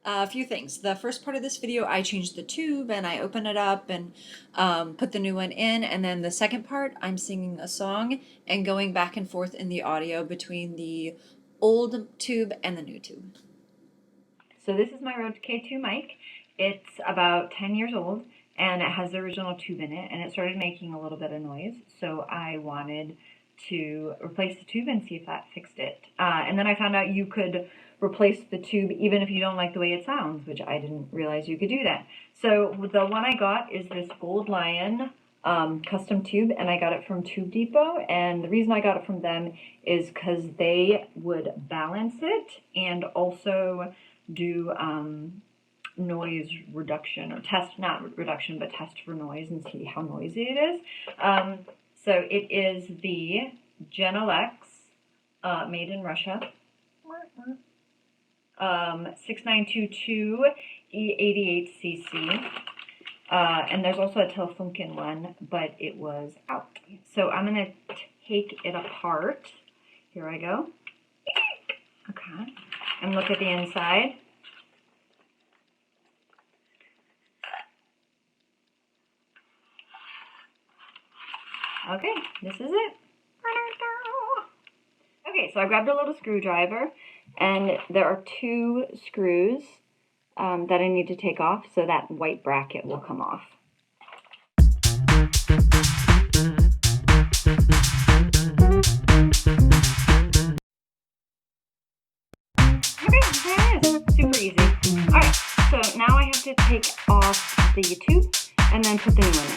A few things. The first part of this video, I changed the tube and I opened it up and put the new one in. And then the second part, I'm singing a song and going back and forth in the audio between the old tube and the new tube. So this is my Rode K2 mic. It's about 10 years old and it has the original tube in it, and it started making a little bit of noise. So I wanted to replace the tube and see if that fixed it. And then I found out you could replace the tube even if you don't like the way it sounds, which I didn't realize you could do that. So the one I got is this Gold Lion custom tube, and I got it from Tube Depot. And the reason I got it from them is because they would balance it and also do noise reduction, or test, not reduction, but test for noise and see how noisy it is. So it is the Genalex, made in Russia, 6922 E88cc. And there's also a Telefunken one, but it was out. So I'm going to take it apart. Here I go. Okay. And look at the inside. Okay, this is it. Okay, so I grabbed a little screwdriver, and there are two screws that I need to take off so that white bracket will come off. Okay, there it is. Super easy. Alright, so now I have to take off the tube and then put the new one in.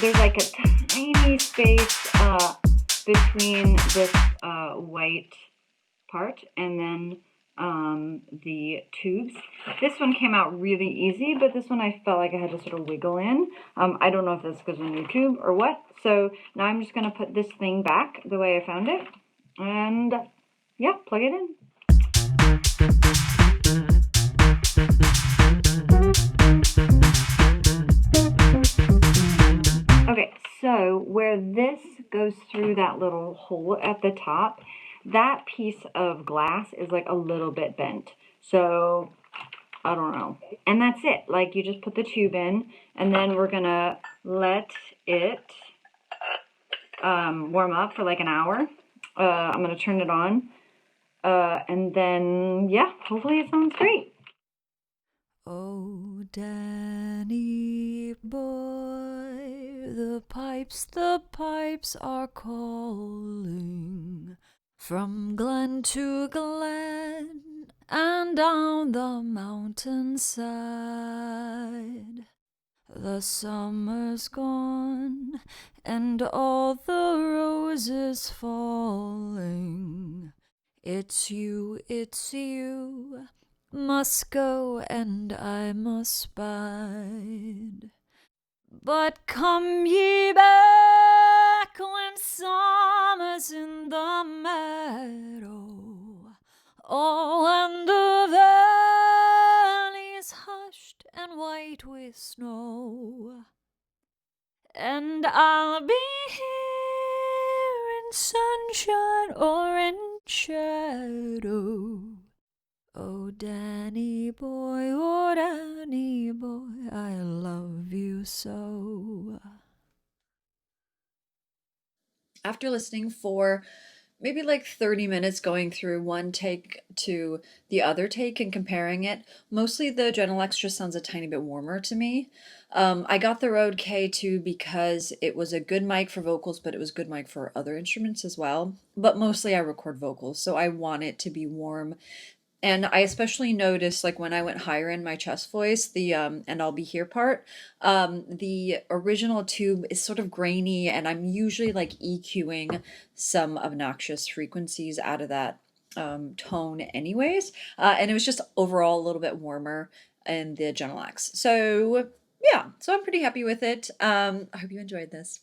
There's like a tiny space between this white part and then the tubes. This one came out really easy, but this one I felt like I had to sort of wiggle in. I don't know if that's because of the new tube or what. So now I'm just going to put this thing back the way I found it. And yeah, plug it in. Okay, so where this goes through that little hole at the top, that piece of glass is like a little bit bent. So, I don't know. And that's it. Like, you just put the tube in, and then we're going to let it warm up for like an hour. I'm going to turn it on. And then, yeah, hopefully it sounds great. Oh, Danny boy, the pipes are calling from glen to glen and down the mountainside. The summer's gone and all the roses falling. It's you, must go and I must bide. But come ye back when summer's in the meadow, oh, and the valley's hushed and white with snow, and I'll be here in sunshine or in shadow. Oh, Danny boy, I love you so. After listening for maybe like 30 minutes going through one take to the other take and comparing it, mostly the Genalex just sounds a tiny bit warmer to me. I got the Rode K2 because it was a good mic for vocals, but it was a good mic for other instruments as well. But mostly I record vocals, so I want it to be warm. And I especially noticed, like, when I went higher in my chest voice, the and I'll be here part, the original tube is sort of grainy, and I'm usually like EQing some obnoxious frequencies out of that tone anyways. And it was just overall a little bit warmer in the Genalex. So yeah, so I'm pretty happy with it. I hope you enjoyed this.